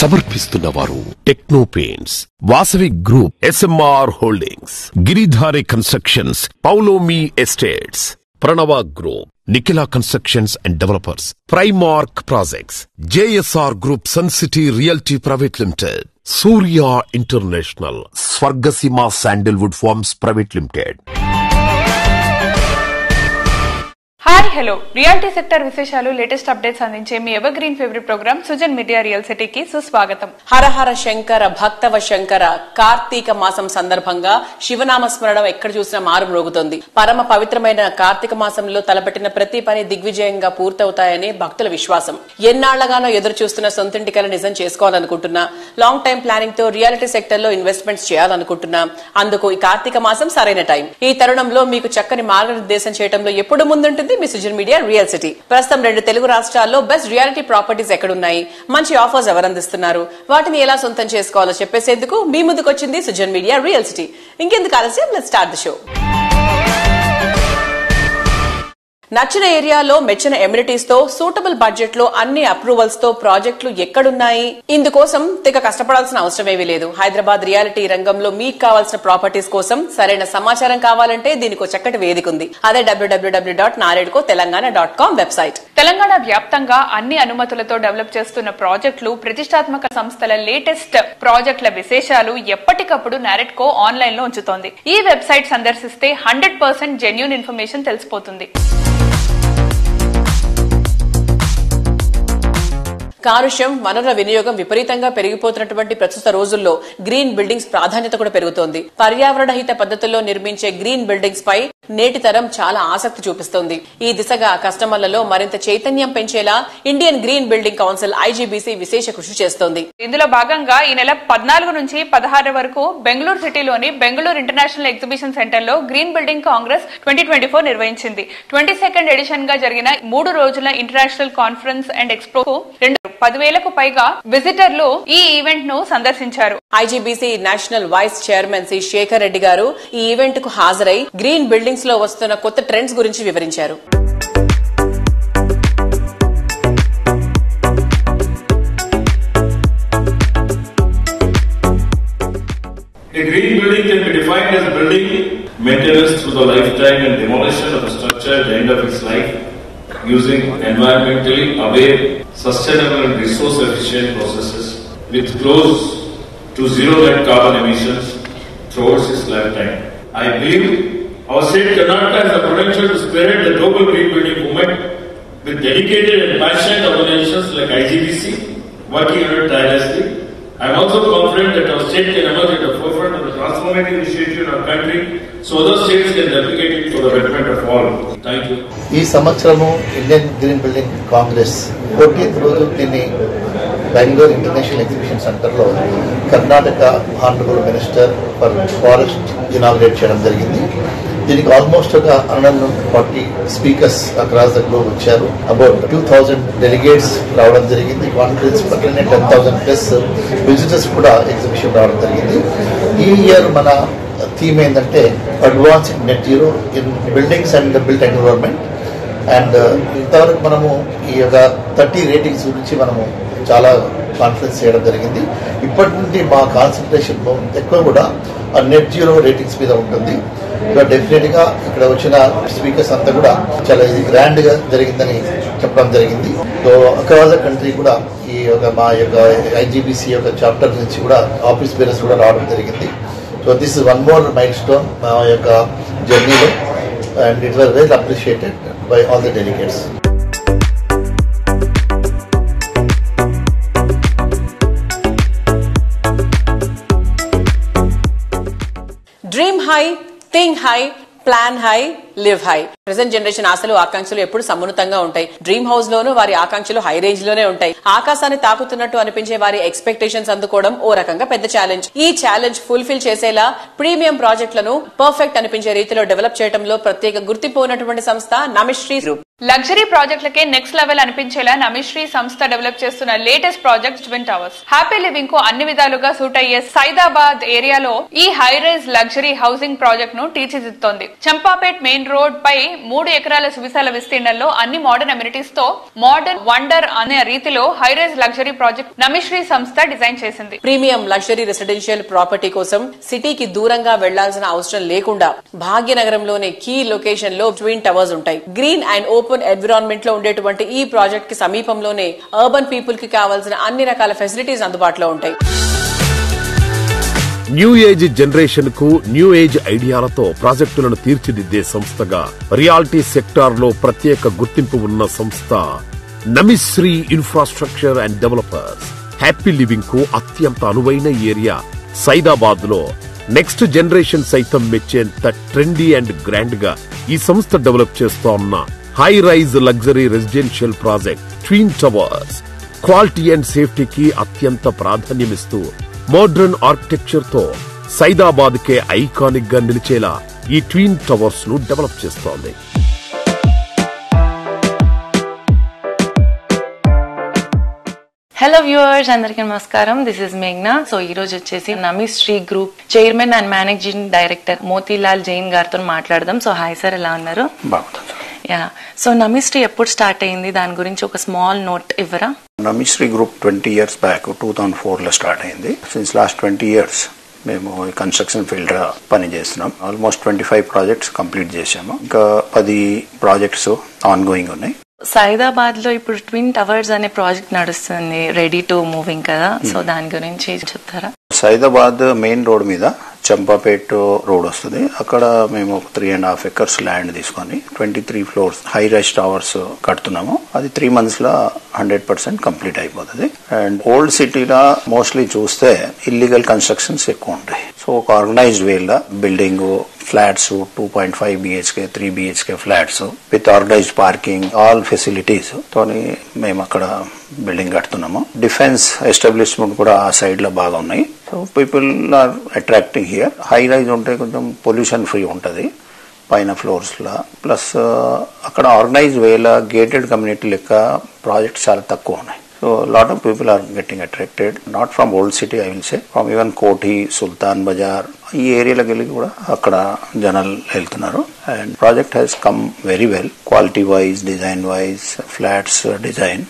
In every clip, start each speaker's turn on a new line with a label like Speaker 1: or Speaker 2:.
Speaker 1: సమర్పిస్తున్నవారు techno paints, Vasavi group, SMR holdings, Giridhari constructions, Paulomi estates, Pranava group, Nikhila constructions and developers, Primark projects, JSR group, sun city realty private limited, Surya international, Swargaseema sandalwood farms private limited.
Speaker 2: Hi hello, reality sector విశేషాలు, latest updates అందించే మీ evergreen favourite programme Sujan media real సిటీకి సుస్వాగతం.
Speaker 3: హరహర శంకర భక్తవ శంకర కార్తీక మాసం సందర్భంగా శివనామ స్మరణం ఎక్కడ చూసినా మారు మ్రోగుతోంది. పరమ పవిత్రమైన కార్తీక మాసంలో తలపెట్టిన ప్రతి పని దిగ్విజయంగా పూర్తవుతాయని భక్తుల విశ్వాసం. ఎన్నాళ్లగానో ఎదురు చూస్తున్న సొంతింటి కల నిజం చేసుకోవాలనుకుంటున్నా, లాంగ్ టైం ప్లానింగ్ తో రియాలిటీ సెక్టర్ లో ఇన్వెస్ట్మెంట్స్ చేయాలనుకుంటున్నా, అందుకు ఈ కార్తీక మాసం సరైన టైం. ఈ తరుణంలో మీకు చక్కని మార్గనిర్దేశం చేయడంలో ఎప్పుడు ముందుంటుంది మీ సుజన్ మీడియా రియల్ సిటీ. ప్రస్తుతం 2 తెలుగు రాష్ట్రాల్లో బెస్ట్ రియాలిటీ ప్రాపర్టీస్ ఎక్కడున్నాయి, మంచి ఆఫర్స్ ఎవరు అందిస్తున్నారు, వాటిని ఎలా సొంతం చేసుకోవాలో చెప్పేసేందుకు మీ ముందుకు వచ్చింది సుజన్ మీడియా రియల్ సిటీ. ఇంకెందుకు ఆలస్యం, లెట్స్ స్టార్ట్ ది షో. నచ్చిన ఏరియాలో మెచ్చిన ఎమ్యూనిటీస్ తో సూటబుల్ బడ్జెట్ లో అన్ని అప్రూవల్స్ తో ప్రాజెక్టులు ఎక్కడున్నాయి? ఇందుకోసం తెగ కష్టపడాల్సిన అవసరమేమీ లేదు. హైదరాబాద్ రియాలిటీ రంగంలో మీకు కావాల్సిన ప్రాపర్టీస్ కోసం సరైన సమాచారం కావాలంటే దీనికి చక్కటి వేదిక ఉంది. అదే www.naredco.telangana.com వెబ్సైట్.
Speaker 2: తెలంగాణ వ్యాప్తంగా అన్ని అనుమతులతో డెవలప్ చేస్తున్న ప్రాజెక్టులు, ప్రతిష్టాత్మక సంస్థల లేటెస్ట్ ప్రాజెక్టుల విశేషాలు ఎప్పటికప్పుడు నారెడ్కో ఆన్లైన్ లో ఉంచుతోంది. ఈ వెబ్సైట్ సందర్శిస్తే 100% జెన్యూన్ ఇన్ఫర్మేషన్ తెలిసిపోతుంది.
Speaker 3: కాలుష్యం, వనరుల వినియోగం విపరీతంగా పెరిగిపోతున్నటువంటి ప్రస్తుత రోజుల్లో గ్రీన్ బిల్డింగ్స్ ప్రాధాన్యత కూడా పెరుగుతోంది. పర్యావరణ హిత పద్ధతుల్లో నిర్మించే గ్రీన్ బిల్డింగ్స్ పై నేటి తరం చాలా ఆసక్తి చూపిస్తోంది. ఈ దిశగా కస్టమర్లలో మరింత చైతన్యం పెంచేలా Indian green building council IGBC విశేష కృషి చేస్తోంది.
Speaker 2: ఇందులో భాగంగా ఈ నెల 14 నుంచి 16 వరకు బెంగళూరు సిటీలోని బెంగళూరు ఇంటర్నేషనల్ ఎగ్జిబిషన్ సెంటర్ లో గ్రీన్ బిల్డింగ్ కాంగ్రెస్ 2024 నిర్వహించింది. 22nd ఎడిషన్ గా జరిగిన 3 రోజుల ఇంటర్నేషనల్ కాన్ఫరెన్స్ అండ్ ఎక్స్పో 10,000కు పైగా విజిటర్లు ఈ ఈవెంట్ ను సందర్శించారు.
Speaker 3: IGBC national vice chairman C Shekhar Reddy గారు ఈ ఈవెంట్ కు హాజరై గ్రీన్ బిల్డింగ్స్ లో వస్తున్న కొత్త ట్రెండ్స్ గురించి వివరించారు.
Speaker 4: A green building can be defined as building maintenance through the lifetime and demolition of a structure at the end of its life using environmentally aware, sustainable and resource efficient processes with close to zero net carbon emissions throughout its lifetime. I believe our state Karnataka has the potential to spearhead the global green building movement with dedicated and passionate organizations like IGBC working on it tirelessly. I am also confident that our state can emerge at the forefront of the transformative initiative in our country so other states can replicate it for the betterment of all. Thank you.
Speaker 5: ఈ సంవత్సరము Indian green building Congress 14th రోజు దీన్ని Bengaluru international exhibition centre లో Karnataka honourable minister for forest inaugurate చేయడం జరిగింది. దీనికి almost ఒక 140 speakers across the globe వచ్చారు. అబౌట్ 2000 డెలిగేట్స్ రావడం జరిగింది. కాన్ఫరెన్స్ పక్కనే 10,000+ విజిటర్స్ కూడా ఎగ్జిబిషన్ రావడం జరిగింది. ఈ ఇయర్ మన థీమ్ ఏంటంటే advancing net zero in buildings and built environment. And ఇంతవరకు మనము ఈ యొక్క 30 రేటింగ్స్ గురించి మనము చాలా కాన్ఫరెన్స్ చేయడం జరిగింది. ఇప్పటి నుండి మా కాన్సన్ట్రేషన్ ఎక్కువ కూడా నెట్ జీరో రేటింగ్స్ మీద ఉంటుంది. డెఫినెట్ గా ఇక్కడ వచ్చిన స్పీకర్స్ అంతా కూడా చాలా ఇది గ్రాండ్ గా జరిగిందని చెప్పడం జరిగింది. సో అక్రాస్ ద కంట్రీ కూడా ఈ యొక్క మా యొక్క IGBC యొక్క చాప్టర్ నుంచి కూడా ఆఫీస్ బేరర్స్ కూడా రావడం జరిగింది. So this is one more mile stone మా యొక్క జర్నీలో and it was well appreciated by all the delegates.
Speaker 3: Dream high, think high, plan high, live high. Present generation ఆశలు ఆకాంక్షలు ఎప్పుడు సమున్నతంగా ఉంటాయి. డ్రీమ్ హౌస్ లోనూ వారి ఆకాంక్షలు హై రేంజ్ లోనే ఉంటాయి. ఆకాశాన్ని తాకుతున్నట్టు అనిపించే వారి ఎక్స్పెక్టేషన్స్ అందుకోవడం ఓ రకంగా పెద్ద ఛాలెంజ్. ఈ ఛాలెంజ్ ఫుల్ఫిల్ చేసేలా ప్రీమియం ప్రాజెక్టులను పర్ఫెక్ట్ అనిపించే రీతిలో డెవలప్ చేయడంలో ప్రత్యేక గుర్తింపు ఉన్నటువంటి సంస్థ నమిశ్రీ గ్రూప్.
Speaker 2: లగ్జరీ ప్రాజెక్టులకే నెక్స్ట్ లెవెల్ అనిపించేలా నమిశ్రీ సంస్థ డెవలప్ చేస్తున్న latest project twin towers. Happy living కు అన్ని విధాలుగా సూట్ అయ్యే సైదాబాద్ ఏరియాలో ఈ high rise luxury housing project ను తీర్చిదిద్దుతోంది. చంపాపేట్ మెయిన్ మెయిన్ రోడ్ పై 3 ఎకరాల సువిశాల విస్తీర్ణంలో అన్ని మోడర్న్ అమ్యూనిటీస్ తో మోడర్న్ వండర్ అనే రీతిలో హైరైజ్ లగ్జరీ ప్రాజెక్ట్ నమిశ్రీ సంస్థ డిజైన్ చేసింది.
Speaker 3: ప్రీమియం లగ్జరీ రెసిడెన్షియల్ ప్రాపర్టీ కోసం సిటీకి దూరంగా వెళ్లాల్సిన అవసరం లేకుండా భాగ్యనగరంలోని కీ లొకేషన్ లో ట్విన్ టవర్స్ ఉంటాయి. గ్రీన్ అండ్ ఓపెన్ ఎన్విరాన్మెంట్ లో ఉండేటువంటి ఈ ప్రాజెక్ట్ కి సమీపంలోనే అర్బన్ పీపుల్ కి కావాల్సిన అన్ని రకాల ఫెసిలిటీస్ అందుబాటులో ఉంటాయి.
Speaker 1: న్యూ ఏజ్ జనరేషన్ కు న్యూ ఏజ్ ఐడియాలతో ప్రాజెక్టులను తీర్చిదిద్దే సంస్థగా రియాలిటీ సెక్టార్ లో ప్రత్యేక గుర్తింపు ఉన్న సంస్థ Namishree infrastructure and developers. Happy living కు అత్యంత అనువైన ఏరియా సైదాబాద్ లో నెక్స్ట్ జనరేషన్ సైతం మెచ్చేంత ట్రెండీ అండ్ గ్రాండ్ గా ఈ సంస్థ డెవలప్ చేస్తోన్న high rise luxury residential project twin towers quality and సేఫ్టీకి అత్యంత ప్రాధాన్యమిస్తూ మోడర్న్ ఆర్కిటెక్చర్ తో సైదాబాద్ కే ఐకానిక్ గా నిలిచేలా ఈ ట్విన్ టవర్స్ ను డెవలప్ చేస్తోంది.
Speaker 6: హలో వ్యూవర్స్, అందరికీ నమస్కారం. దిస్ ఇస్ మేఘ్నా. సో ఈ రోజు వచ్చేసి Namishree group chairman and managing director Motilal Jain గారితో మాట్లాడదాం. సో హాయ్ సార్, ఎలా ఉన్నారు? యా. సో నమిశ్రీ ఎప్పుడు స్టార్ట్ అయింది, దాని గురించి ఒక స్మాల్ నోట్ ఇవ్వరా?
Speaker 7: నమిశ్రీ గ్రూప్ 20 years బ్యాక్ 2004 లో స్టార్ట్ అయింది. సిన్స్ లాస్ట్ 20 years మేము కన్స్ట్రక్షన్ ఫీల్డ్ పని చేస్తున్నాం. ఆల్మోస్ట్ 25 ప్రాజెక్ట్స్ కంప్లీట్ చేసాము. ఇంకా 10 ప్రాజెక్ట్స్ ఆన్ గోయింగ్ ఉన్నాయి.
Speaker 6: సైదాబాద్ లో ఇప్పుడు ట్విన్ టవర్స్ అనే ప్రాజెక్ట్ నడుస్తుంది, రెడీ టు మూవింగ్ కదా. సో దాని గురించి చెప్తారా?
Speaker 7: సైదాబాద్ మెయిన్ రోడ్ మీద చంపాపేట్ రోడ్ వస్తుంది. అక్కడ మేము 3.5 acres ల్యాండ్ తీసుకొని 23 floors హై రైజ్ టవర్స్ కడుతున్నాము. అది 3 months లో 100% కంప్లీట్ అయిపోతుంది. అండ్ ఓల్డ్ సిటీలో మోస్ట్లీ చూస్తే ఇల్లీగల్ కన్స్ట్రక్షన్స్ ఎక్కువ ఉంటాయి. సో ఒక ఆర్గనైజ్డ్ వేలో building flats 2.5 BHK 3 BHK flats with organised parking all facilities తోని మేము అక్కడ బిల్డింగ్ కడుతున్నాము. డిఫెన్స్ ఎస్టాబ్లిష్మెంట్ కూడా ఆ సైడ్ లో బాగా ఉన్నాయి. So people are attracting here. High rise ఉంటే కొంచెం పొల్యూషన్ ఫ్రీ ఉంటుంది పైన ఫ్లోర్స్ లా. ప్లస్ అక్కడ ఆర్గనైజ్ వేలా గేటెడ్ కమ్యూనిటీ లెక్క ప్రాజెక్ట్స్ చాలా తక్కువ ఉన్నాయి. So a lot of people are getting attracted, not from old city, I will say, from even Koti, Sultan Bazaar, ఈ ఏరియాలోకి వెళ్ళి కూడా అక్కడ జనాలు వెళ్తున్నారు. And project has come very well, quality wise, design wise, flats design.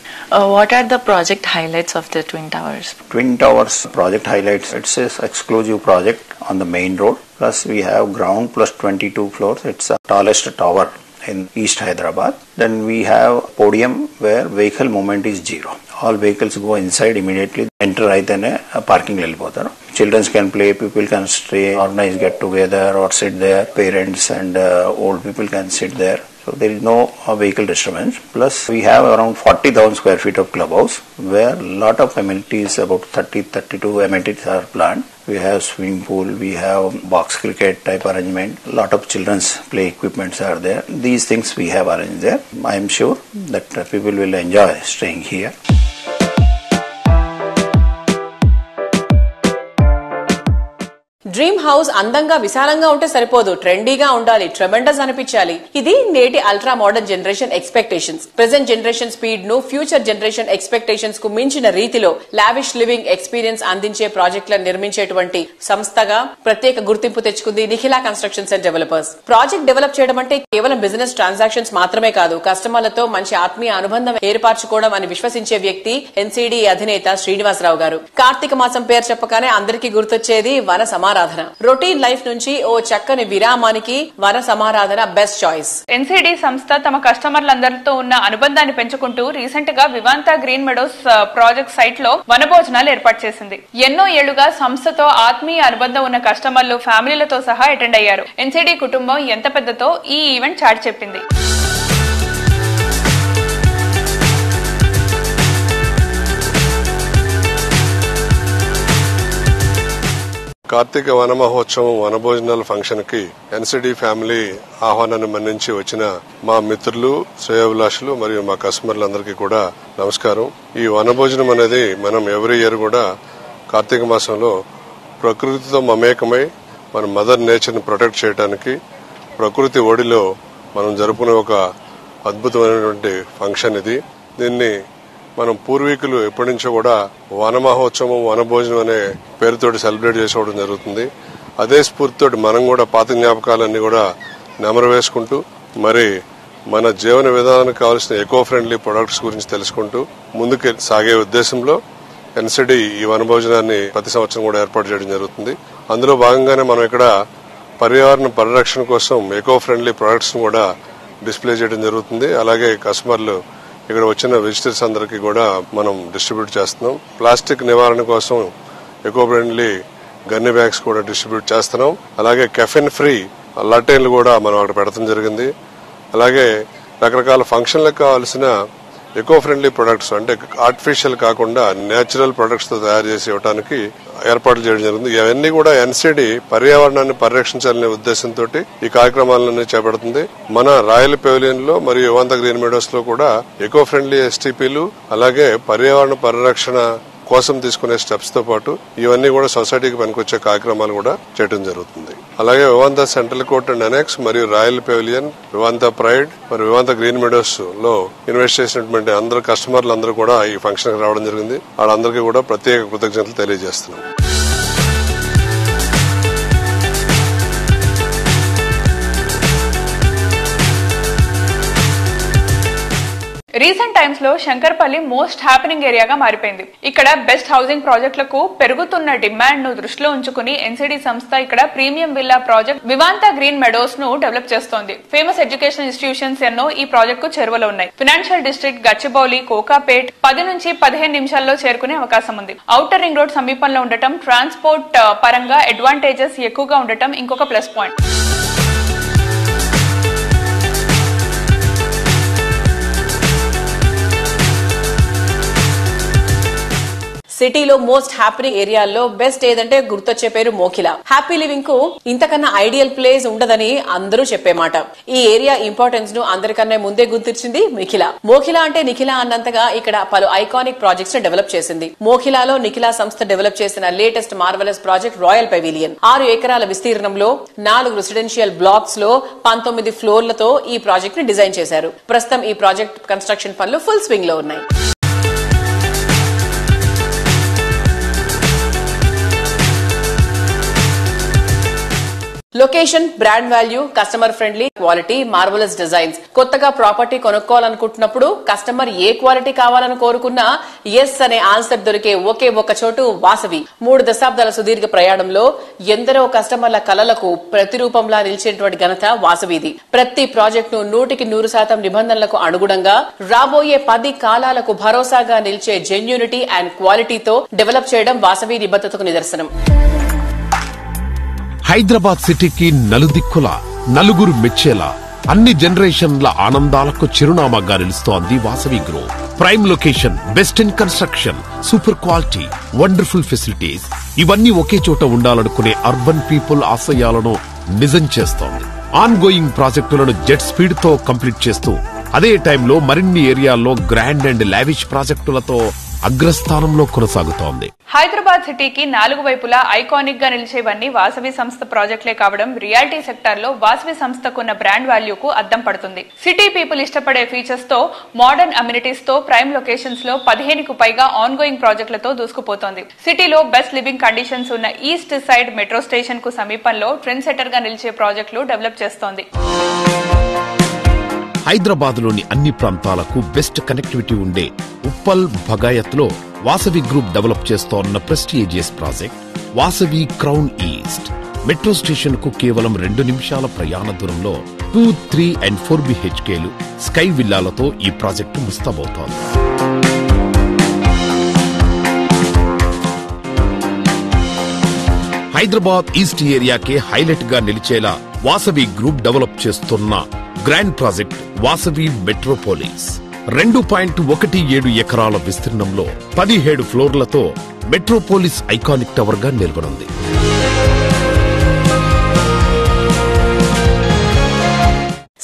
Speaker 6: What are the project highlights of the twin towers?
Speaker 7: Twin towers project highlights, it's exclusive project on the main road. Plus we have ground plus 22 floors. It's the tallest tower in East Hyderabad. Then we have podium where vehicle movement is zero. All vehicles go inside immediately. Enter aitene parking lo vellipotaru. Children can play, people can stay, organize get together or sit there. Parents and old people can sit there. So there is no vehicle disturbance. Plus we have around 40,000 square feet of clubhouse where lot of amenities, about 32 amenities are planned. We have swimming pool, we have box cricket type arrangement, lot of children's play equipments are there. These things we have arranged there. I am sure that people will enjoy staying here.
Speaker 3: Dream house అందంగా విశాలంగా ఉంటే సరిపోదు, ట్రెండీగా ఉండాలి, tremendous అనిపించాలి. ఇది నేటి ultra modern generation expectations. Present generation speed ను ఫ్యూచర్ జనరేషన్ ఎక్స్పెక్టేషన్స్ కు మించిన రీతిలో లావిష్ లివింగ్ ఎక్స్పీరియన్స్ అందించే ప్రాజెక్టులను నిర్మించేటువంటి సంస్థగా ప్రత్యేక గుర్తింపు తెచ్చుకుంది Nikhila constructions and developers. Project develop చేయడం అంటే కేవలం బిజినెస్ ట్రాన్సాక్షన్స్ మాత్రమే కాదు, కస్టమర్లతో మంచి ఆత్మీయ అనుబంధం ఏర్పరచుకోవడం అని విశ్వసించే వ్యక్తి ఎన్సీడీ అధినేత శ్రీనివాసరావు గారు. కార్తీక మాసం పేరు చెప్పగానే అందరికీ గుర్తొచ్చేది వన సమారాధన. రొటీన్ లైఫ్ నుంచి ఓ చక్కని విరామానికి వన సమారాధన బెస్ట్ చాయిస్.
Speaker 2: ఎన్సీడీ సంస్థ తమ కస్టమర్లందరితో ఉన్న అనుబంధాన్ని పెంచుకుంటూ రీసెంట్ గా వివాంతా గ్రీన్ మెడోస్ ప్రాజెక్ట్ సైట్ లో వనభోజనాలు ఏర్పాటు చేసింది. ఎన్నో ఏళ్లుగా సంస్థతో ఆత్మీయ అనుబంధం ఉన్న కస్టమర్లు ఫ్యామిలీలతో సహా అటెండ్ అయ్యారు. ఎన్సీడీ కుటుంబం ఎంత పెద్దతో ఈ ఈవెంట్ చాటి చెప్పింది.
Speaker 8: కార్తీక వన మహోత్సవం వనభోజనాల ఫంక్షన్ కి ఎన్సిడి ఫ్యామిలీ ఆహ్వానాన్ని మన్నించి వచ్చిన మా మిత్రులు, శ్రేయోభిలాషులు మరియు మా కస్టమర్లందరికీ కూడా నమస్కారం. ఈ వనభోజనం అనేది మనం ఎవ్రీ ఇయర్ కూడా కార్తీక మాసంలో ప్రకృతితో మమేకమై మన మదర్ నేచర్ ని ప్రొటెక్ట్ చేయడానికి ప్రకృతి ఒడిలో మనం జరుపుకునే ఒక అద్భుతమైనటువంటి ఫంక్షన్ ఇది. దీన్ని మనం పూర్వీకులు ఎప్పటి నుంచో కూడా వన మహోత్సవం, వనభోజనం అనే పేరుతోటి సెలబ్రేట్ చేసుకోవడం జరుగుతుంది. అదే స్ఫూర్తితోటి మనం కూడా పాత జ్ఞాపకాలన్నీ కూడా నెమరు వేసుకుంటూ మరి మన జీవన విధానానికి కావాల్సిన ఎకో ఫ్రెండ్లీ ప్రొడక్ట్స్ గురించి తెలుసుకుంటూ ముందుకు సాగే ఉద్దేశంలో ఎన్సిడి ఈ వనభోజనాన్ని ప్రతి సంవత్సరం కూడా ఏర్పాటు చేయడం జరుగుతుంది. అందులో భాగంగానే మనం ఇక్కడ పర్యావరణ పరిరక్షణ కోసం ఎకో ఫ్రెండ్లీ ప్రొడక్ట్స్ కూడా డిస్ప్లే చేయడం జరుగుతుంది. అలాగే కస్టమర్లు ఇక్కడ వచ్చిన విజిటర్స్ అందరికీ కూడా మనం డిస్ట్రిబ్యూట్ చేస్తున్నాం. ప్లాస్టిక్ నివారణ కోసం ఎకో ఫ్రెండ్లీ గన్ని బ్యాగ్స్ కూడా డిస్ట్రిబ్యూట్ చేస్తున్నాం. అలాగే కెఫిన్ ఫ్రీ లట్టైన్లు కూడా మనం అక్కడ పెడతాం జరిగింది. అలాగే రకరకాల ఫంక్షన్లకు కావాల్సిన ఎకో ఫ్రెండ్లీ ప్రొడక్ట్స్ అంటే ఆర్టిఫిషియల్ కాకుండా నేచురల్ ప్రొడక్ట్స్ తో తయారు చేసి ఇవ్వడానికి ఏర్పాట్లు చేయడం జరిగింది. ఇవన్నీ కూడా ఎన్సిడి పర్యావరణాన్ని పరిరక్షించాలనే ఉద్దేశంతో ఈ కార్యక్రమాలను చేపడుతుంది. మన రాయల్ పెవిలియన్ లో మరియు యువంత గ్రీన్ మెడోస్ లో కూడా ఎకో ఫ్రెండ్లీ ఎస్టీపీలు అలాగే పర్యావరణ పరిరక్షణ కోసం తీసుకునే స్టెప్స్ తో పాటు ఇవన్నీ కూడా సొసైటీకి పనికొచ్చే కార్యక్రమాలు కూడా చేయడం జరుగుతుంది. అలాగే Vivanta central court and annexe మరియు రాయల్ పెవిలియన్, వివాంత ప్రైడ్ మరియు వివాంత గ్రీన్ మెడోస్ లో ఇన్వెస్ట్ చేసినటువంటి అందరు కస్టమర్లు అందరూ కూడా ఈ ఫంక్షన్ కి రావడం జరిగింది. వాళ్ళందరికీ కూడా ప్రత్యేక కృతజ్ఞతలు తెలియజేస్తున్నాం.
Speaker 2: రీసెంట్ టైమ్స్ లో శంకర్పల్లి మోస్ట్ హ్యాపెనింగ్ ఏరియాగా మారిపోయింది. ఇక్కడ బెస్ట్ హౌసింగ్ ప్రాజెక్టులకు పెరుగుతున్న డిమాండ్ ను దృష్టిలో ఉంచుకుని ఎన్సిడి సంస్థ ఇక్కడ premium villa project Vivanta green Meadows ను డెవలప్ చేస్తోంది. ఫేమస్ ఎడ్యుకేషన్ ఇన్స్టిట్యూషన్స్ ఎన్నో ఈ ప్రాజెక్ట్ కు చేరువలో ఉన్నాయి. ఫైనాన్షియల్ డిస్ట్రిక్ట్ గచ్చిబౌలి, కోకాపేట్ 10 నుంచి 15 నిమిషాల్లో చేరుకునే అవకాశం ఉంది. ఔటర్ రింగ్ రోడ్ సమీపంలో ఉండటం, ట్రాన్స్పోర్ట్ పరంగా అడ్వాంటేజెస్ ఎక్కువగా ఉండటం ఇంకొక ప్లస్ పాయింట్.
Speaker 3: సిటీలో మోస్ట్ హ్యాపీనింగ్ ఏరియాల్లో బెస్ట్ ఏదంటే గుర్తొచ్చే పేరు మోఖిలా. హ్యాపీ లివింగ్ కు ఇంతకన్నా ఐడియల్ ప్లేస్ ఉండదని అందరూ చెప్పే మాట. ఈ ఏరియా ఇంపార్టెన్స్ ను అందరికన్నా ముందే గుర్తించింది మిఖిలా. మోఖిలా అంటే నిఖిలా అన్నంతగా ఇక్కడ పలు ఐకానిక్ ప్రాజెక్ట్స్ ని డెవలప్ చేసింది. మోఖిలాలో నిఖిలా సంస్థ డెవలప్ చేసిన latest marvellous project royal pavilion. 6 ఎకరాల విస్తీర్ణంలో 4 రెసిడెన్షియల్ బ్లాక్స్ లో 19 ఫ్లోర్లతో ఈ ప్రాజెక్ట్ ని డిజైన్ చేశారు. ప్రస్తుతం ఈ ప్రాజెక్ట్ కన్స్ట్రక్షన్ పనులు ఫుల్ స్వింగ్ లో ఉన్నాయి. Location, brand value, customer friendly, quality, marvellous designs. కొత్తగా ప్రాపర్టీ కొనుక్కోవాలనుకుంటున్నప్పుడు కస్టమర్ ఏ క్వాలిటీ కావాలని కోరుకున్నా ఎస్ అనే ఆన్సర్ దొరికే ఒకే ఒక్క చోటు వాసవి. 3 దశాబ్దాల సుదీర్ఘ ప్రయాణంలో ఎందరో కస్టమర్ల కలలకు ప్రతిరూపంలా నిలిచేటువంటి ఘనత వాసవిది. ప్రతి ప్రాజెక్ట్ ను 100% నిబంధనలకు అనుగుణంగా రాబోయే 10 కాలాలకు భరోసాగా నిలిచే జెన్యూనిటీ అండ్ క్వాలిటీతో డెవలప్ చేయడం వాసవి నిబద్ధతకు నిదర్శనం.
Speaker 1: హైదరాబాద్ సిటీకి నలుదిక్కుల నలుగురు మెచ్చేలా అన్ని జనరేషన్ల ఆనందాలకు చిరునామాగా నిలుస్తోంది Vasavi group. Prime location, best in construction, super quality, wonderful facilities ఇవన్నీ ఒకే చోట ఉండాలనుకునే అర్బన్ పీపుల్ ఆశయాలను నిజం చేస్తోంది. ఆన్ గోయింగ్ ప్రాజెక్టులను జెట్ స్పీడ్ తో కంప్లీట్ చేస్తూ అదే టైంలో మరిన్ని ఏరియాల్లో గ్రాండ్ అండ్ లావిష్ ప్రాజెక్టులతో అగ్రస్థానంలో కొనసాగుతోంది.
Speaker 2: హైదరాబాద్ సిటీకి 4 వైపులా ఐకానిక్ గా నిలిచేవన్నీ వాసవి సంస్థ ప్రాజెక్టులే కావడం రియాలిటీ సెక్టార్ లో వాసవి సంస్థకున్న బ్రాండ్ వాల్యూకు అద్దం పడుతుంది. సిటీ పీపుల్ ఇష్టపడే ఫీచర్స్ తో, మోడర్న్ అమ్యూనిటీస్ తో ప్రైమ్ లొకేషన్స్ లో 15కు పైగా ఆన్ గోయింగ్ ప్రాజెక్టులతో దూసుకుపోతోంది. సిటీలో బెస్ట్ లివింగ్ కండిషన్స్ ఉన్న ఈస్ట్ సైడ్ మెట్రో స్టేషన్ కు సమీపంలో ట్రెండ్ సెటర్ గా నిలిచే ప్రాజెక్టులు డెవలప్ చేస్తోంది.
Speaker 1: హైదరాబాద్ లోని అన్ని ప్రాంతాలకు బెస్ట్ కనెక్టివిటీ ఉండే ఉప్పల్, భగాయత్ లో వాసవి గ్రూప్ డెవలప్ చేస్తోన్న prestigious project Vasavi crown east. Metro station కు కేవలం 2 నిమిషాల ప్రయాణ దూరంలో 2, 3 and 4 BHKలు, స్కై విల్లాలతో ఈ ప్రాజెక్టు ముస్తాబవుతోంది. హైదరాబాద్ ఈస్ట్ ఏరియాకే హైలైట్ గా నిలిచేలా వాసవి గ్రూప్ డెవలప్ చేస్తున్న గ్రాండ్ ప్రాజెక్ట్ వాసవి మెట్రోపోలిస్. 2.17 ఎకరాల విస్తీర్ణంలో 17 ఫ్లోర్లతో మెట్రోపోలిస్ ఐకానిక్ టవర్ గా నిలవనుంది.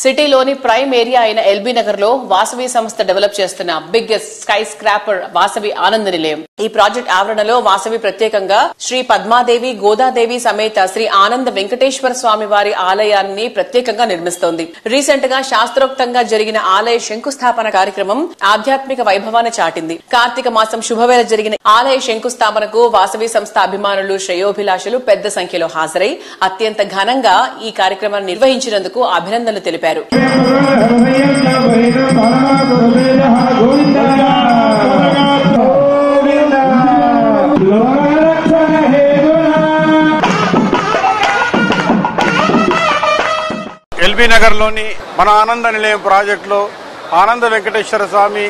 Speaker 3: సిటీలోని ప్రైమ్ ఏరియా అయిన ఎల్బీ నగర్ లో వాసవి సంస్థ డెవలప్ చేస్తున్న బిగ్గెస్ట్ స్కై స్క్రాపర్ వాసవి ఆనంద నిలయం. ఈ ప్రాజెక్ట్ ఆవరణలో వాసవి ప్రత్యేకంగా శ్రీ పద్మాదేవి గోదాదేవి సమేత శ్రీ ఆనంద వెంకటేశ్వర స్వామి వారి ఆలయాన్ని ప్రత్యేకంగా నిర్మిస్తోంది. రీసెంట్ గా శాస్త్రోక్తంగా జరిగిన ఆలయ శంకుస్థాపన కార్యక్రమం ఆధ్యాత్మిక వైభవాన్ని చాటింది. కార్తీక మాసం శుభవేళ జరిగిన ఆలయ శంకుస్థాపనకు వాసవి సంస్థ అభిమానులు శ్రేయోభిలాషులు పెద్ద సంఖ్యలో హాజరై అత్యంత ఘనంగా ఈ కార్యక్రమాన్ని నిర్వహించినందుకు అభినందనలు తెలిపారు.
Speaker 9: ఎల్బీ నగర్ లోని మన ఆనంద నిలయం ప్రాజెక్టులో ఆనంద వెంకటేశ్వర స్వామి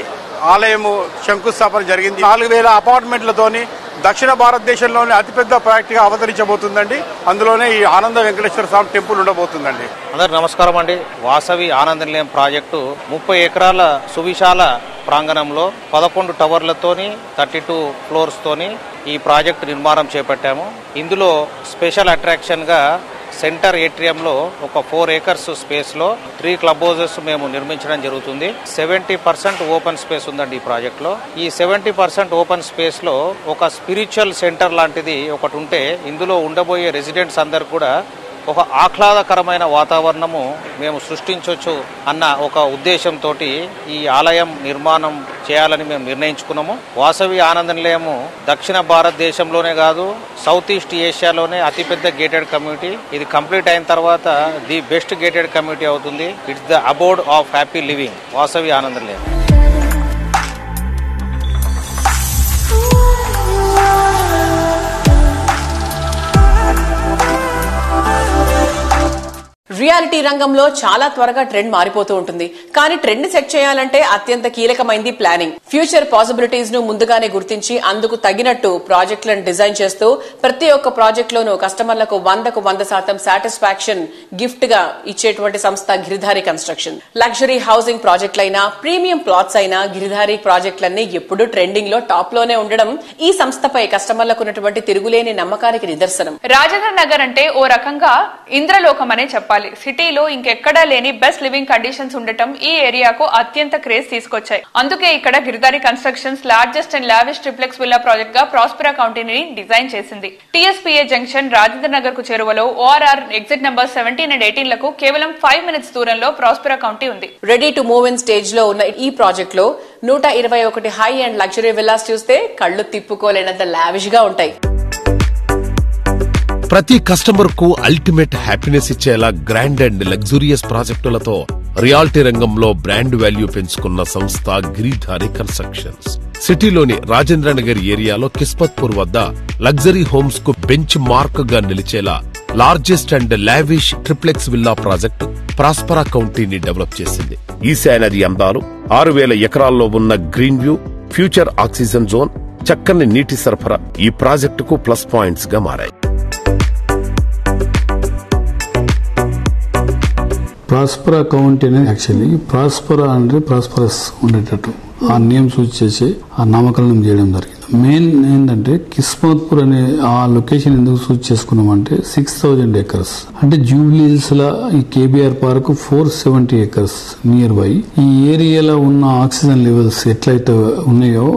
Speaker 9: ఆలయము శంకుస్థాపన జరిగింది. 4000 అపార్ట్మెంట్లతోని దక్షిణ భారతదేశంలోనే అతిపెద్ద ప్రాజెక్ట్ గా అవతరించబోతుందండి. అందులోనే ఈ ఆనంద వెంకటేశ్వర స్వామి టెంపుల్ ఉండబోతుందండి.
Speaker 10: అందరికి నమస్కారం అండి. వాసవి ఆనంద నిలయం ప్రాజెక్టు 30 ఎకరాల సువిశాల ప్రాంగణంలో 11 టవర్లతోని 32 ఫ్లోర్స్ తోని ఈ ప్రాజెక్టు నిర్మాణం చేపట్టాము. ఇందులో స్పెషల్ అట్రాక్షన్ గా సెంటర్ ఏట్రియంలో ఒక 4 ఏకర్స్ స్పేస్ లో 3 క్లబ్ హౌసెస్ మేము నిర్మించడం జరుగుతుంది. 70% ఓపెన్ స్పేస్ ఉందండి ఈ ప్రాజెక్ట్ లో. ఈ 70% ఓపెన్ స్పేస్ లో ఒక స్పిరిచువల్ సెంటర్ లాంటిది ఒకటి ఉంటే ఇందులో ఉండబోయే రెసిడెంట్స్ అందరు కూడా ఒక ఆహ్లాదకరమైన వాతావరణము మేము సృష్టించవచ్చు అన్న ఒక ఉద్దేశంతో ఈ ఆలయం నిర్మాణం చేయాలని మేము నిర్ణయించుకున్నాము. వాసవి ఆనంద నిలయము దక్షిణ భారతదేశంలోనే కాదు సౌత్ ఈస్ట్ ఏషియాలోనే అతిపెద్ద గేటెడ్ కమ్యూనిటీ. ఇది కంప్లీట్ అయిన తర్వాత ది బెస్ట్ గేటెడ్ కమ్యూనిటీ అవుతుంది. It's the అబోర్డ్ of happy living Vasavi ఆనంద నిలయం.
Speaker 3: రియాలిటీ రంగంలో చాలా త్వరగా ట్రెండ్ మారిపోతూ ఉంటుంది. కానీ ట్రెండ్ సెట్ చేయాలంటే అత్యంత కీలకమైంది ప్లానింగ్. ఫ్యూచర్ పాసిబిలిటీస్ ను ముందుగానే గుర్తించి అందుకు తగినట్టు ప్రాజెక్టులను డిజైన్ చేస్తూ ప్రతి ఒక్క ప్రాజెక్ట్ లోనూ కస్టమర్లకు 100% సాటిస్ఫాక్షన్ గిఫ్ట్ గా ఇచ్చేటువంటి సంస్థ గిరిధారి కన్స్ట్రక్షన్. లగ్జరీ హౌసింగ్ ప్రాజెక్టులైనా ప్రీమియం ప్లాట్స్ అయినా గిరిధారి ప్రాజెక్టులన్నీ ఎప్పుడూ ట్రెండింగ్ లో టాప్ లోనే ఉండడం ఈ సంస్థపై కస్టమర్లకు ఉన్నటువంటి తిరుగులేని నమ్మకానికి నిదర్శనం.
Speaker 2: రాజేంద్ర నగర్ అంటే ఓ రకంగా ఇంద్రలోకం అనే చెప్పాలి. సిటీలో ఇంకెక్కడా లేని బెస్ట్ లివింగ్ కండిషన్స్ ఉండటం ఈ ఏరియాకు అత్యంత క్రేజ్ తీసుకొచ్చాయి. అందుకే ఇక్కడ Giridhari constructions largest and lavish triplex villa project గా ప్రాస్పెరా కౌంటీని డిజైన్ చేసింది. టీఎస్పీఏ జంక్షన్ రాజేంద్ర నగర్ కు చేరువలో ఓఆర్ఆర్ ఎగ్జిట్ నంబర్ 17 and 18 లకు కేవలం 5 minutes దూరంలో ప్రాస్పెరా కౌంటీ ఉంది.
Speaker 3: Ready to move in stage లో ఉన్న ఈ ప్రాజెక్ట్ లో 121 హై అండ్ లగ్జరీ విల్లాస్ చూస్తే కళ్ళు తిప్పుకోలేనంత లావిష్ గా ఉంటాయి.
Speaker 1: ప్రతి కస్టమర్ కు అల్టిమేట్ హ్యాపీనెస్ ఇచ్చేలా గ్రాండ్ అండ్ లగ్జూరియస్ ప్రాజెక్టులతో రియాలిటీ రంగంలో బ్రాండ్ వాల్యూ పెంచుకున్న సంస్థ గిరిధారి కన్స్ట్రక్షన్స్. సిటీలోని రాజేంద్ర నగర్ ఏరియాలో కిస్మత్పూర్ వద్ద లగ్జరీ హోమ్స్ కు బెంచ్ మార్క్ గా నిలిచేలా largest and lavish triplex villa project Prospera కౌంటీని డెవలప్ చేసింది. ఈశాన్య అందాలు, 6000 ఎకరాల్లో ఉన్న green view, future oxygen zone, చక్కని నీటి సరఫరా ఈ ప్రాజెక్టుకు ప్లస్ పాయింట్స్ గా మారాయి.
Speaker 11: ప్రాస్పెరా కౌంటీ అనేది యాక్చువల్లీ ప్రాస్పెరా అంటే ప్రాస్పరస్ ఉండేటట్టు ఆ నేమ్ సూచి చేసి ఆ నామకరణం చేయడం జరిగింది. మెయిన్ ఏంటంటే కిస్మత్పూర్ అనే ఆ లొకేషన్ ఎందుకు సూచి చేసుకున్నామంటే 6000 acres అంటే జూబ్లీహిల్స్ లా ఈ KBR park 470 acres near by. ఈ ఏరియాలో ఉన్న ఆక్సిజన్ లెవెల్స్ ఎట్లయితే ఉన్నాయో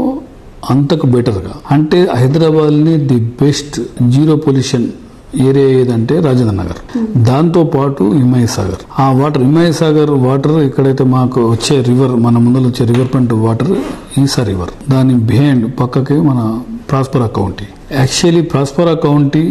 Speaker 11: అంతకు బెటర్ గా, అంటే హైదరాబాద్ ని the best zero pollution area ఏదంటే రాజేంద్ర నగర్. దాంతో పాటు హిమాయత్ సాగర్, ఆ వాటర్ హిమాయత్ సాగర్ వాటర్ ఎక్కడైతే మాకు వచ్చే రివర్, మన ముందర వచ్చే రివర్ ఫ్రంట్ వాటర్ ఈసా రివర్, దాని బిహైండ్ పక్కకే మన Prospera county. Actually Prospera county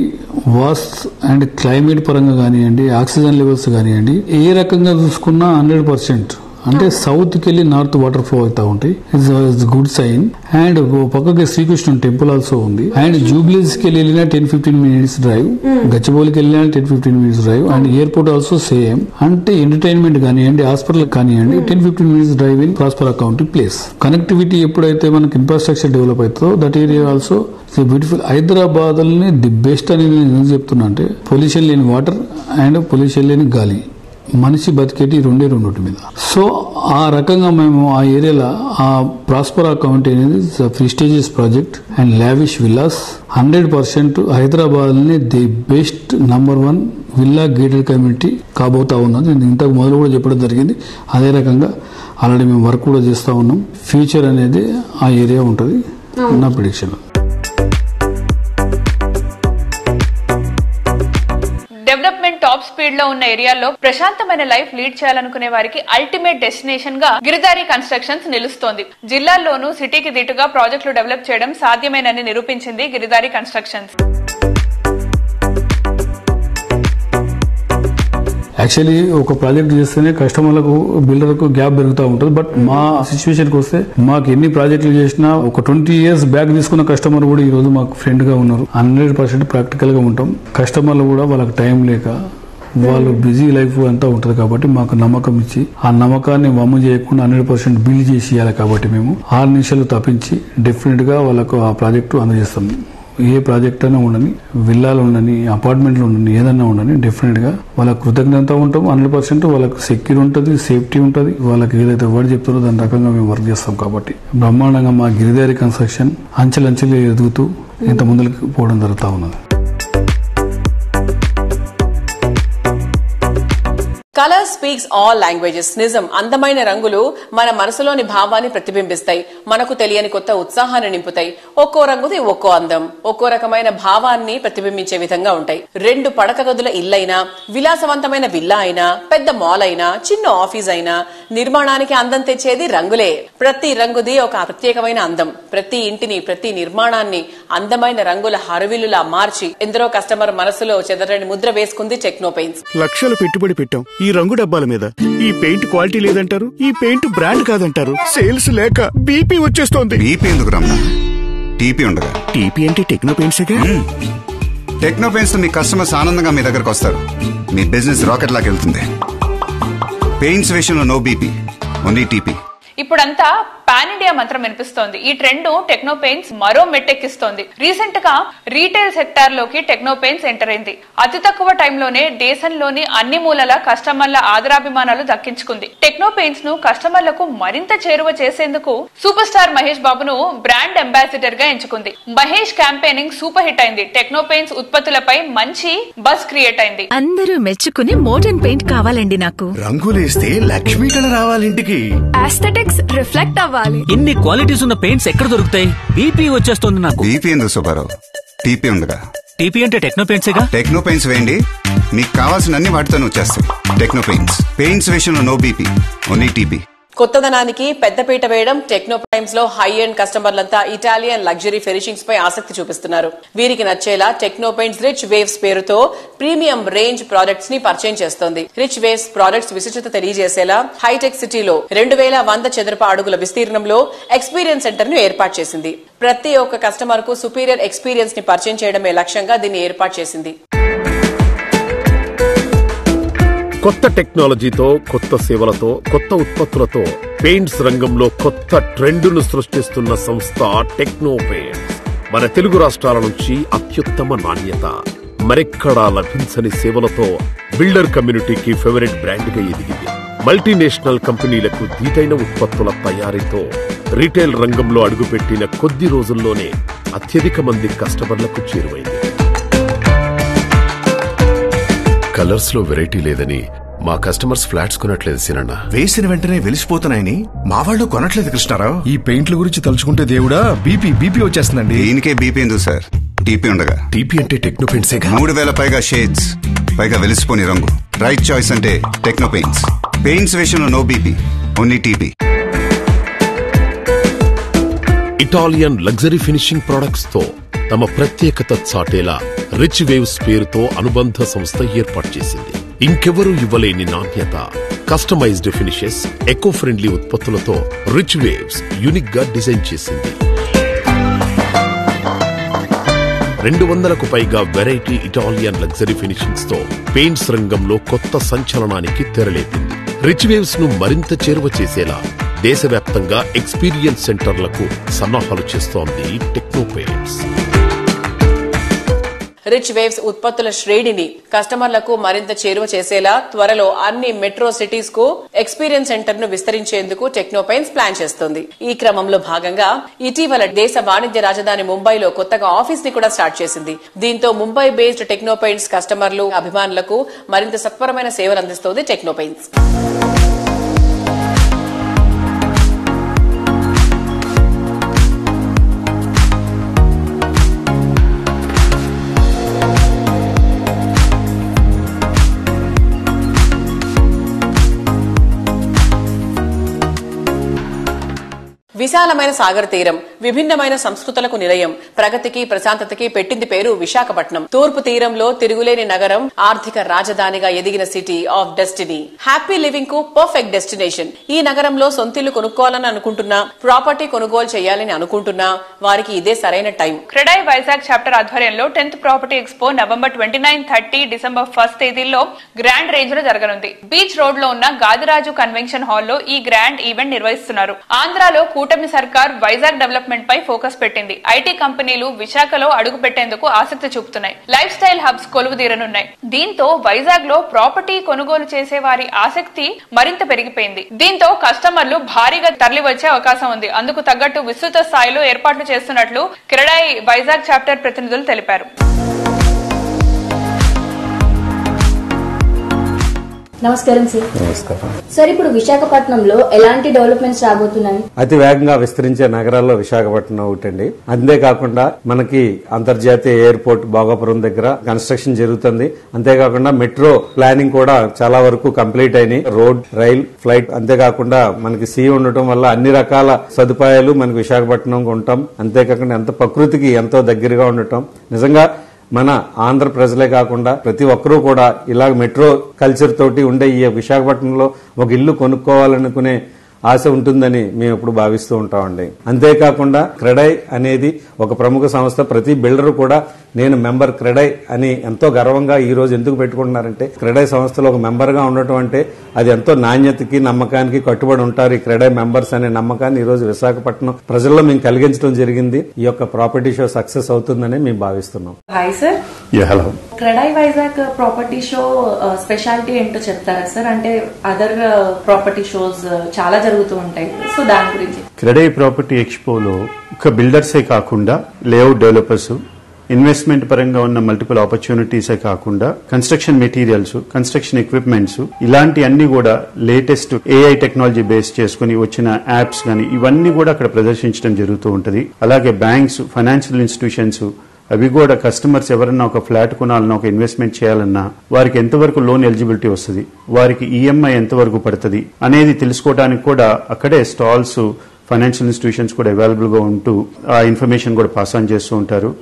Speaker 11: was and climate పరంగా కానివ్వండి, ఆక్సిజన్ లెవెల్స్ కానివ్వండి, ఏ రకంగా చూసుకున్నా 100% అంటే సౌత్ కి వెళ్ళి నార్త్ వాటర్ ఫ్లో అవుతా ఉంటాయి. It's good sign. అండ్ పక్కకి శ్రీకృష్ణ టెంపుల్ ఆల్సో ఉంది. అండ్ జూబ్లీస్ కి వెళ్ళినా 10-15 minutes డ్రైవ్, గచ్చిబౌలికి వెళ్ళినా 10-15 minutes drive. And airport also same. అంటే ఎంటర్టైన్మెంట్ కానివ్వండి, హాస్పిటల్ కానివ్వండి, 10-15 minutes drive in Prospera county place. Connectivity ఎప్పుడైతే మనకి ఇన్ఫ్రాస్ట్రక్చర్ డెవలప్ అవుతుందో that area also beautiful. Hyderabad the best అని నేను ఎందుకు చెప్తున్నా అంటే పొల్యూషన్ లేని వాటర్ అండ్ పొల్యూషన్ లేని గాలి, మనిషి బతికేటి రెండే మీద. సో ఆ రకంగా మేము ఆ ఏరియాలో ఆ ప్రాస్పెరా కౌంటీ అనేది prestigious project and lavish villas 100% Hyderabad ని the best #1 villa gated community కాబోతా ఉన్నది. నేను ఇంతకు మొదలు కూడా చెప్పడం జరిగింది. అదే రకంగా ఆల్రెడీ మేము వర్క్ కూడా చేస్తూ ఉన్నాం. ఫ్యూచర్ అనేది ఆ ఏరియా ఉంటుంది నా ప్రిడిక్షన్.
Speaker 2: డెవలప్మెంట్ టాప్ స్పీడ్ లో ఉన్న ఏరియాల్లో ప్రశాంతమైన లైఫ్ లీడ్ చేయాలనుకునే వారికి అల్టిమేట్ డెస్టినేషన్ గా గిరిధారి కన్స్ట్రక్షన్స్ నిలుస్తోంది. జిల్లాల్లోనూ సిటీకి దీటుగా ప్రాజెక్టులు డెవలప్ చేయడం సాధ్యమేనని నిరూపించింది గిరిధారి కన్స్ట్రక్షన్స్.
Speaker 11: యాక్చువల్లీ ఒక ప్రాజెక్ట్ చేస్తేనే కస్టమర్లకు బిల్డర్లకు గ్యాప్ పెరుగుతూ ఉంటుంది. బట్ మా సిచ్యువేషన్కి వస్తే మాకు ఎన్ని ప్రాజెక్టులు చేసినా ఒక 20 years బ్యాక్ తీసుకున్న కస్టమర్ కూడా ఈ రోజు మాకు ఫ్రెండ్ గా ఉన్నారు. 100% ప్రాక్టికల్ గా ఉంటాం. కస్టమర్లు కూడా వాళ్ళకి టైం లేక వాళ్ళు బిజీ లైఫ్ అంతా ఉంటుంది కాబట్టి మాకు నమ్మకం ఇచ్చి ఆ నమ్మకాన్ని వమ్ము చేయకుండా 100% బిల్ చేసి ఇవ్వాలి. కాబట్టి మేము 6 నిమిషాలు తప్పించి డెఫినెట్ గా వాళ్ళకు ఆ ప్రాజెక్టు అందజేస్తాం. ఏ ప్రాజెక్ట్ అయినా ఉండని, విల్లాలు ఉండని, అపార్ట్మెంట్లు ఉండని, ఏదన్నా ఉండని డెఫినెట్ గా వాళ్ళకి కృతజ్ఞత ఉంటాం. 100% వాళ్ళకి సెక్యూర్ ఉంటుంది, సేఫ్టీ ఉంటుంది. వాళ్ళకి ఏదైతే వర్డ్ చెప్తారో దాని రకంగా మేము వర్క్ చేస్తాం. కాబట్టి బ్రహ్మాండంగా మా గిరిధారి కన్స్ట్రక్షన్ అంచెలంచెలు ఎదుగుతూ ఇంత ముందుకు పోవడం జరుగుతూ ఉన్నది.
Speaker 3: Colour speaks all languages. నిజం, అందమైన రంగులు మన మనసులోని భావాన్ని ప్రతిబింబిస్తాయి, మనకు తెలియని కొత్త ఉత్సాహాన్ని నింపుతాయి. ఒక్కో రంగుది ఒక్కో అందం, ఒక్కో రకమైన భావాన్ని ప్రతిబింబించే విధంగా ఉంటాయి. 2 పడక గదుల ఇల్లైనా, విలాసవంతమైన విల్లా అయినా, పెద్ద మాల్ అయినా, చిన్న ఆఫీస్ అయినా, నిర్మాణానికి అందం తెచ్చేది రంగులే. ప్రతి రంగుది ఒక ప్రత్యేకమైన అందం. ప్రతి ఇంటిని, ప్రతి నిర్మాణాన్ని అందమైన రంగుల హరవిల్లులా మార్చి ఎందరో కస్టమర్ మనసులో చెదరని ముద్ర వేసుకుంది టెక్నో పెయింట్స్.
Speaker 12: లక్షలు పెట్టుబడి పెట్టాం ఈ రంగు డబ్బాల మీద. ఈ పెయింట్ క్వాలిటీ లేదంటారు, ఈ పెయింట్ బ్రాండ్ కాదంటారు. సేల్స్ లేక బీపీ వచ్చేస్తోంది.
Speaker 13: బీపీ ఎందుకు రమ్మా, టీపీ ఉండగా.
Speaker 12: టీపీ అంటే టెక్నో పెయింట్స్.
Speaker 13: టెక్నో పెయింట్స్ తో మీ కస్టమర్స్ ఆనందంగా మీ దగ్గరకు వస్తారు. మీ బిజినెస్ రాకెట్ లాగా వెళ్తుంది. పెయింట్స్ విషయంలో నో బీపీ, ఓన్లీ టీపీ.
Speaker 2: ఇప్పుడంతా పాన్ ఇండియా మంత్రం వినిపిస్తోంది. ఈ ట్రెండ్ టెక్నో పెయింట్స్ మరో మెట్టెక్కిస్తోంది. రీసెంట్ గా రీటైల్ సెక్టార్ లోకి టెక్నో పెయింట్స్ ఎంటర్ అయింది. అతి తక్కువ టైంలోనే దేశంలోని అన్ని మూలల కస్టమర్ల ఆదరాభిమానాలు దక్కించుకుంది. టెక్నో పెయింట్స్ ను కస్టమర్లకు మరింత చేరువ చేసేందుకు సూపర్ స్టార్ మహేష్ బాబును బ్రాండ్ అంబాసిడర్ గా ఎంచుకుంది. మహేష్ క్యాంపెయినింగ్ సూపర్ హిట్ అయింది. టెక్నో పెయింట్స్ ఉత్పత్తులపై మంచి బజ్ క్రియేట్ అయింది.
Speaker 14: అందరూ మెచ్చుకుని మోడర్న్ పెయింట్ కావాలండి నాకు.
Speaker 12: రంగులేస్తే లక్ష్మీ కళ రావాలింటికి.
Speaker 14: ఆస్థెటిక్స్ రిఫ్లెక్ట్ అవ్వాలి.
Speaker 15: ఇన్ని క్వాలిటీస్ ఉన్న పెయింట్స్ ఎక్కడ దొరుకుతాయి? బీపీ వచ్చేస్తుంది నాకు.
Speaker 13: బీపీ ఎందుకు సుబ్బారావు, టీపీ ఉండగా.
Speaker 15: టీపీ అంటే టెక్నో పెయింట్స్.
Speaker 13: టెక్నో పెయింట్స్ వేయండి, మీకు కావాల్సిన అన్ని వాటితోనే వచ్చేస్తాయి. Techno paints. పెయింట్స్ విషయంలో నో బీపీ, ఓన్లీ టీపీ.
Speaker 3: కొత్తదనానికి పెద్దపీట వేయడం టెక్నో ప్రైమ్స్ లో హై ఎండ్ కస్టమర్లంతా ఇటాలియన్ లగ్జరీ ఫినిషింగ్స్ పై ఆసక్తి చూపిస్తున్నారు. వీరికి నచ్చేలా టెక్నో పెయింట్స్ రిచ్ వేవ్స్ పేరుతో ప్రీమియం రేంజ్ ప్రొడక్ట్స్ ని పరిచయం చేస్తోంది. రిచ్ వేవ్స్ ప్రొడక్ట్స్ విశిష్టత తెలియజేసేలా హైటెక్ సిటీలో 2100 చదరపు అడుగుల విస్తీర్ణంలో ఎక్స్పీరియన్స్ సెంటర్ ను ఏర్పాటు చేసింది. ప్రతి ఒక్క కస్టమర్ కు సుపీరియర్ ఎక్స్పీరియన్స్ ని పరిచయం చేయడమే లక్ష్యంగా దీన్ని ఏర్పాటు చేసింది.
Speaker 1: కొత్త టెక్నాలజీతో, కొత్త సేవలతో, కొత్త ఉత్పత్తులతో పెయింట్స్ రంగంలో కొత్త ట్రెండును సృష్టిస్తున్న సంస్థ టెక్నో పెయింట్స్. మన తెలుగు రాష్ట్రాల నుంచి అత్యుత్తమ నాణ్యత, మరెక్కడా లభించని సేవలతో బిల్డర్ కమ్యూనిటీకి ఫేవరెట్ బ్రాండ్ గా ఎదిగింది. మల్టీనేషనల్ కంపెనీలకు ధీటైన ఉత్పత్తుల తయారీతో రీటైల్ రంగంలో అడుగుపెట్టిన కొద్ది రోజుల్లోనే అత్యధిక మంది కస్టమర్లకు చేరువైంది. కలర్స్ లో వెరైటీ లేదని మా కస్టమర్స్ ఫ్లాట్స్ కొనట్లేదు సినన్న.
Speaker 12: వేసిన వెంటనే వెలిసిపోతున్నాయని మా వాళ్ళు కొనట్లేదు కృష్ణారావు. ఈ పెయింట్ల గురించి తలుచుకుంటే దేవుడా బీపీ వచ్చేస్తుందండి.
Speaker 13: దీనికే బీపీ ఎందుకు సార్, టీపీ ఉండగా.
Speaker 1: టీపీ అంటే టెక్నో పెయింట్స్.
Speaker 13: 3000 పైగా షేడ్స్, పైగా వెలిసిపోని రంగు. రైట్ చాయిస్ అంటే టెక్నో పెయింట్స్. పెయింట్స్ విషయంలో no BP, only TP.
Speaker 1: Italian luxury finishing products తో తమ ప్రత్యేకత చాటేలా రిచ్ వేవ్స్ పేరుతో అనుబంధ సంస్థ ఏర్పాటు చేసింది. ఇంకెవరూ ఇవ్వలేని నాణ్యత, కస్టమైజ్డ్ ఫినిషెస్, ఎకో ఫ్రెండ్లీ ఉత్పత్తులతో రిచ్ వేవ్స్ యూనిక్ గా డిజైన్ చేసింది. 200కు పైగా వెరైటీ ఇటాలియన్ లగ్జరీ ఫినిషింగ్స్ తో పెయింట్స్ రంగంలో కొత్త సంచలనానికి తెరలేపింది. రిచ్ వేవ్స్ ను మరింత చేరువ చేసేలా దేశవ్యాప్తంగా ఎక్స్పీరియన్స్ సెంటర్లకు సన్నాహాలు చేస్తోంది టెక్నో పెయింట్స్.
Speaker 3: రిచ్ వేవ్స్ ఉత్పత్తుల శ్రేణిని కస్టమర్లకు మరింత చేరువ చేసేలా త్వరలో అన్ని మెట్రో సిటీస్ కు ఎక్స్పీరియన్స్ సెంటర్ ను విస్తరించేందుకు టెక్నోపెయింట్స్ ప్లాన్ చేస్తోంది. ఈ క్రమంలో భాగంగా ఇటీవల దేశ వాణిజ్య రాజధాని ముంబైలో కొత్తగా ఆఫీస్ ని కూడా స్టార్ట్ చేసింది. దీంతో ముంబై బేస్డ్ టెక్నోపెయింట్స్ కస్టమర్లు అభిమానులకు మరింత సత్వరమైన సేవలు అందిస్తోంది టెక్నోపెయింట్స్. విశాలమైన సాగర తీరం, విభిన్నమైన సంస్కృతులకు నిలయం, ప్రగతికి ప్రశాంతతకి పెట్టింది పేరు విశాఖపట్నం. తూర్పు తీరంలో తిరుగులేని నగరం, ఆర్థిక రాజధానిగా ఎదిగిన city of destiny, happy living కు పర్ఫెక్ట్ డెస్టినేషన్. ఈ నగరంలో సొంతిల్లు కొనుక్కోవాలని అనుకుంటున్నా, ప్రాపర్టీ కొనుగోలు చేయాలని అనుకుంటున్నా వారికి ఇదే సరైన టైం.
Speaker 2: క్రెడై వైజాగ్ చాప్టర్ ఆధ్వర్యంలో 10th property expo November 29, 30, December 1 తేదీల్లో గ్రాండ్ రేంజ్ లో జరగనుంది. బీచ్ రోడ్ లో ఉన్న గాదిరాజు కన్వెన్షన్ హాల్లో ఈ గ్రాండ్ ఈవెంట్ నిర్వహిస్తున్నారు. ఆంధ్రాలో కూటమి సర్కార్ వైజాగ్ డెవలప్మెంట్ పై ఫోకస్ పెట్టింది. ఐటీ కంపెనీలు విశాఖలో అడుగు పెట్టేందుకు ఆసక్తి చూపుతున్నాయి. లైఫ్ స్టైల్ హబ్స్ కొలువుదీరనున్నాయి. దీంతో వైజాగ్ లో ప్రాపర్టీ కొనుగోలు చేసే వారి ఆసక్తి మరింత పెరిగిపోయింది. దీంతో కస్టమర్లు భారీగా తరలి వచ్చే అవకాశం ఉంది. అందుకు తగ్గట్టు విస్తృత స్థాయిలో ఏర్పాట్లు చేస్తున్నట్లు క్రెడై వైజాగ్ చాప్టర్ ప్రతినిధులు తెలిపారు.
Speaker 16: నమస్కారం సార్.
Speaker 17: నమస్కారం
Speaker 16: సార్, ఇప్పుడు విశాఖపట్నంలో ఎలాంటి డెవలప్మెంట్స్ రాబోతున్నాయి?
Speaker 17: అతి వేగంగా విస్తరించే నగరాల్లో విశాఖపట్నం ఒకటండి. అంతేకాకుండా మనకి అంతర్జాతీయ ఎయిర్పోర్ట్ భోగాపురం దగ్గర కన్స్ట్రక్షన్ జరుగుతుంది. అంతేకాకుండా మెట్రో ప్లానింగ్ కూడా చాలా వరకు కంప్లీట్ అయినాయి. రోడ్, రైల్, ఫ్లైట్, అంతేకాకుండా మనకి సీ ఉండటం వల్ల అన్ని రకాల సదుపాయాలు మనకి విశాఖపట్నం ఉంటాం. అంతేకాకుండా ఎంత ప్రకృతికి ఎంతో దగ్గరగా ఉండటం, నిజంగా మన ఆంధ్ర ప్రజలే కాకుండా ప్రతి ఒక్కరూ కూడా ఇలా మెట్రో కల్చర్ తోటి ఉండే ఈ విశాఖపట్నంలో ఒక ఇల్లు కొనుక్కోవాలనుకునే ఆశ ఉంటుందని మేము ఎప్పుడు భావిస్తూ ఉంటామండి. అంతేకాకుండా క్రెడై అనేది ఒక ప్రముఖ సంస్థ. ప్రతి బిల్డర్ కూడా నేను మెంబర్ క్రెడై అని ఎంతో గర్వంగా ఈ రోజు ఎందుకు పెట్టుకుంటున్నారంటే, క్రెడై సంస్థలో ఒక మెంబర్ గా ఉండటం అంటే అది ఎంతో నాణ్యతకి, నమ్మకానికి కట్టుబడి ఉంటారు. ఈ క్రెడై మెంబర్స్ అనే నమ్మకాన్ని ఈ రోజు విశాఖపట్నం ప్రజల్లో మేము కలిగించడం జరిగింది. ఈ యొక్క ప్రాపర్టీ షో సక్సెస్ అవుతుందని మేము భావిస్తున్నాం.
Speaker 6: Hi sir.
Speaker 17: Hello.
Speaker 6: CREDAI Vizag property show speciality ఏంటో చెప్తారా సార్? అంటే అదర్ ప్రాపర్టీ షోస్ చాలా జరుగుతూ ఉంటాయి, సో దాని గురించి.
Speaker 18: క్రెడై ప్రాపర్టీ ఎక్స్పోలో ఒక బిల్డర్సే కాకుండా లేఅవుట్ డెవలపర్స్, ఇన్వెస్ట్మెంట్ పరంగా ఉన్న మల్టిపుల్ ఆపర్చునిటీసే కాకుండా కన్స్ట్రక్షన్ మెటీరియల్స్, కన్స్ట్రక్షన్ ఎక్విప్మెంట్స్, ఇలాంటి అన్ని కూడా లేటెస్ట్ ఏఐ టెక్నాలజీ బేస్ చేసుకుని వచ్చిన యాప్స్ గానీ ఇవన్నీ కూడా అక్కడ ప్రదర్శించడం జరుగుతూ ఉంటుంది. అలాగే బ్యాంక్స్, ఫైనాన్షియల్ ఇన్స్టిట్యూషన్స్ అవి కూడా కస్టమర్స్ ఎవరన్నా ఒక ఫ్లాట్ కొనాలన్నా, ఒక ఇన్వెస్ట్మెంట్ చేయాలన్నా వారికి ఎంతవరకు లోన్ ఎలిజిబిలిటీ వస్తుంది, వారికి ఈఎంఐ ఎంతవరకు పడుతుంది అనేది తెలుసుకోవడానికి కూడా అక్కడే స్టాల్స్, ఫైనాన్షియల్ ఇన్స్టిట్యూషన్స్ కూడా అవైలబుల్ గా ఉంటూ ఆ ఇన్ఫర్మేషన్ కూడా పాస్ ఆన్ చేస్తూ ఉంటారు.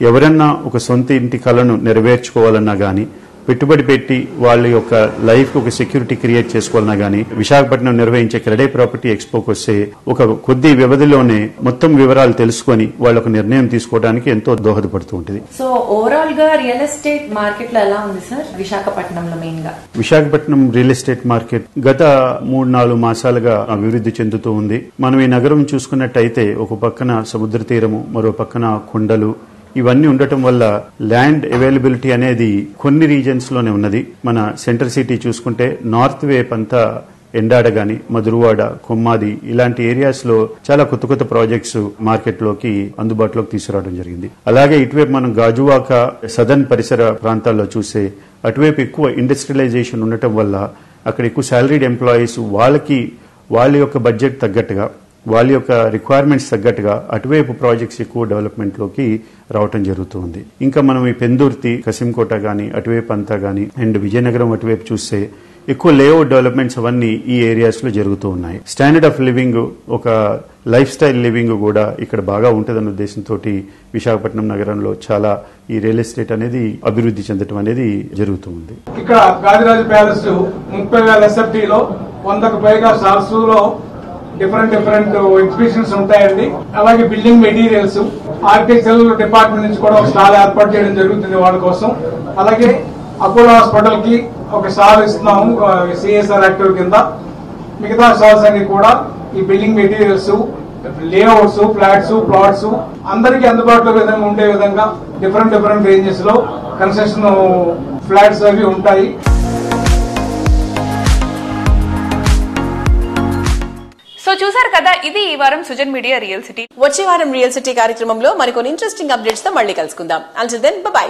Speaker 18: ఎవరన్నా ఒక సొంత ఇంటి కలను నెరవేర్చుకోవాలన్నా గానీ, పెట్టుబడి పెట్టి వాళ్ళ యొక్క లైఫ్ ఒక సెక్యూరిటీ క్రియేట్ చేసుకోవాలన్నా గానీ విశాఖపట్నం నిర్వహించే క్రెడై ప్రాపర్టీ ఎక్స్పోకి వస్తే ఒక కొద్ది వ్యవధిలోనే మొత్తం వివరాలు తెలుసుకొని వాళ్ళు ఒక నిర్ణయం తీసుకోవడానికి ఎంతో దోహదపడుతూ ఉంటుంది.
Speaker 6: సో ఓవరాల్ గా రియల్ ఎస్టేట్ మార్కెట్ లో ఎలా ఉంది సార్ విశాఖపట్నంలో? మెయిన్ గా
Speaker 18: విశాఖపట్నం రియల్ ఎస్టేట్ మార్కెట్ గత 3-4 మాసాలుగా అభివృద్ధి చెందుతూ ఉంది. మనం ఈ నగరం చూసుకున్నట్టయితే ఒక పక్కన సముద్ర తీరము, మరో పక్కన కొండలు, ఇవన్నీ ఉండటం వల్ల ల్యాండ్ అవైలబిలిటీ అనేది కొన్ని రీజన్స్ లోనే ఉన్నది. మన సెంటర్ సిటీ చూసుకుంటే నార్త్ వేప్ అంతా ఎండాడ గాని, మధురవాడ, కొమ్మాది ఇలాంటి ఏరియాస్ లో చాలా కొత్త కొత్త ప్రాజెక్ట్స్ మార్కెట్ లోకి అందుబాటులోకి తీసుకురావడం జరిగింది. అలాగే ఇటువైపు మనం గాజువాక, సదర్న్ పరిసర ప్రాంతాల్లో చూస్తే అటువైపు ఎక్కువ ఇండస్ట్రియలైజేషన్ ఉండటం వల్ల అక్కడ ఎక్కువ సాలరీడ్ ఎంప్లాయీస్, వాళ్ళకి వాళ్ళ యొక్క బడ్జెట్ తగ్గట్టుగా, వాళ్ళ యొక్క రిక్వైర్మెంట్స్ తగ్గట్టుగా అటువైపు ప్రాజెక్ట్స్ ఎక్కువ డెవలప్మెంట్ లోకి రావటం జరుగుతుంది. ఇంకా మనం ఈ పెందుర్తి, కసింకోట గాని అటువైపు అంతా గాని అండ్ విజయనగరం అటువైపు చూస్తే ఎక్కువ లేఅవుట్ డెవలప్మెంట్స్ అవన్నీ ఈ ఏరియాస్ లో జరుగుతూ ఉన్నాయి. స్టాండర్డ్ ఆఫ్ లివింగ్, ఒక లైఫ్ స్టైల్ లివింగ్ కూడా ఇక్కడ బాగా ఉంటుందన్న ఉద్దేశంతో విశాఖపట్నం నగరంలో చాలా ఈ రియల్ ఎస్టేట్ అనేది అభివృద్ధి చెందడం అనేది జరుగుతుంది.
Speaker 9: ఇక్కడ గాదిరాజు ప్యాలెస్ 30,000 SFTలో 100కు పైగా స్టాల్స్ లో డిఫరెంట్ ఎగ్జిబిషన్స్ ఉంటాయండి. అలాగే బిల్డింగ్ మెటీరియల్స్, ఆర్కిటెక్చరల్ డిపార్ట్మెంట్ నుంచి కూడా ఒక స్టాల్ ఏర్పాటు చేయడం జరుగుతుంది వాళ్ళ కోసం. అలాగే అపోలో హాస్పిటల్ కి ఒక స్టాల్ ఇస్తున్నాము CSR యాక్టివ్ కింద. మిగతా స్టాల్స్ అన్ని కూడా ఈ building materials,
Speaker 19: layouts, flats, plots అందరికీ అందుబాటులో విధంగా ఉండే విధంగా డిఫరెంట్ రేంజెస్ లో కన్స్ట్రక్షన్ ఫ్లాట్స్ అవి ఉంటాయి.
Speaker 2: సో చూసారు కదా, ఇది ఈ వారం సుజన్ మీడియా రియల్ సిటీ.
Speaker 3: వచ్చే వారం రియల్ సిటీ కార్యక్రమంలో మరికొన్ని ఇంట్రెస్టింగ్ అప్డేట్స్ తో మళ్ళీ కలుసుకుందాం. Until then by.